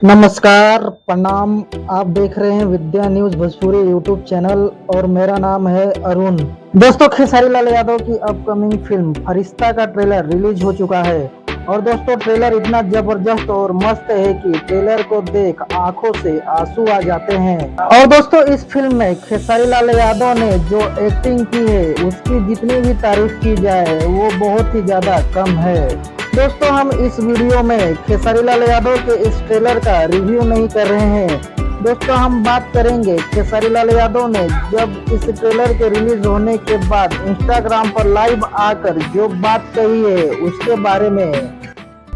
नमस्कार, प्रणाम। आप देख रहे हैं विद्या न्यूज भोजपुरी यूट्यूब चैनल और मेरा नाम है अरुण। दोस्तों, खेसारी लाल यादव की अपकमिंग फिल्म फरिश्ता का ट्रेलर रिलीज हो चुका है और दोस्तों ट्रेलर इतना जबरदस्त और मस्त है कि ट्रेलर को देख आंखों से आंसू आ जाते हैं। और दोस्तों इस फिल्म में खेसारी लाल यादव ने जो एक्टिंग की है उसकी जितनी भी तारीफ की जाए वो बहुत ही ज्यादा कम है। दोस्तों हम इस वीडियो में खेसारी लाल यादव के इस ट्रेलर का रिव्यू नहीं कर रहे हैं। दोस्तों हम बात करेंगे खेसारी लाल यादव ने जब इस ट्रेलर के रिलीज होने के बाद इंस्टाग्राम पर लाइव आकर जो बात कही है उसके बारे में।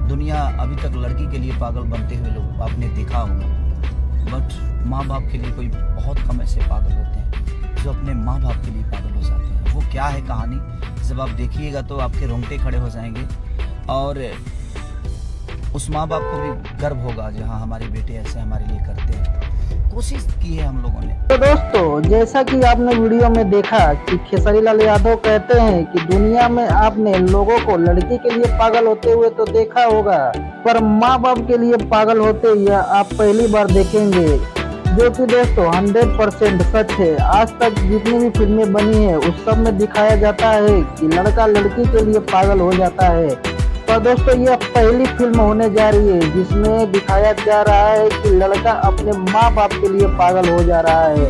दुनिया अभी तक लड़की के लिए पागल बनते हुए लोग आपने देखा होगा, बट माँ बाप के लिए कोई बहुत कम ऐसे पागल होते हैं जो अपने माँ बाप के लिए पागल हो जाते हैं। वो क्या है कहानी, जब आप देखिएगा तो आपके रोंगटे खड़े हो जाएंगे और उस माँ बाप को भी गर्व होगा जहाँ हमारे बेटे ऐसे हमारे लिए करते हैं। कोशिश की है हम लोगों ने। तो दोस्तों जैसा कि आपने वीडियो में देखा कि खेसारी लाल यादव कहते हैं कि दुनिया में आपने लोगों को लड़की के लिए पागल होते हुए तो देखा होगा, पर माँ बाप के लिए पागल होते यह आप पहली बार देखेंगे, जो कि दोस्तों 100% सच है। आज तक जितनी भी फिल्में बनी है उस सब में दिखाया जाता है कि लड़का लड़की के लिए पागल हो जाता है, पर दोस्तों यह पहली फिल्म होने जा रही है जिसमें दिखाया जा रहा है कि लड़का अपने माँ बाप के लिए पागल हो जा रहा है,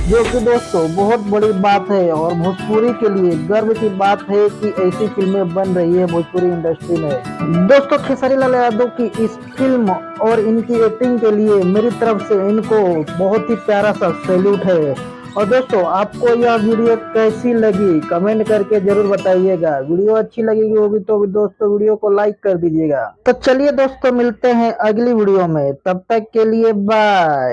जो कि दोस्तों बहुत बड़ी बात है और भोजपुरी के लिए गर्व की बात है कि ऐसी फिल्में बन रही है भोजपुरी इंडस्ट्री में। दोस्तों खेसारी लाल यादव की इस फिल्म और इनकी एक्टिंग के लिए मेरी तरफ से इनको बहुत ही प्यारा सा सैल्यूट है। और दोस्तों आपको यह वीडियो कैसी लगी कमेंट करके जरूर बताइएगा। वीडियो अच्छी लगेगी होगी तो दोस्तों वीडियो को लाइक कर दीजिएगा। तो चलिए दोस्तों मिलते हैं अगली वीडियो में, तब तक के लिए बाय।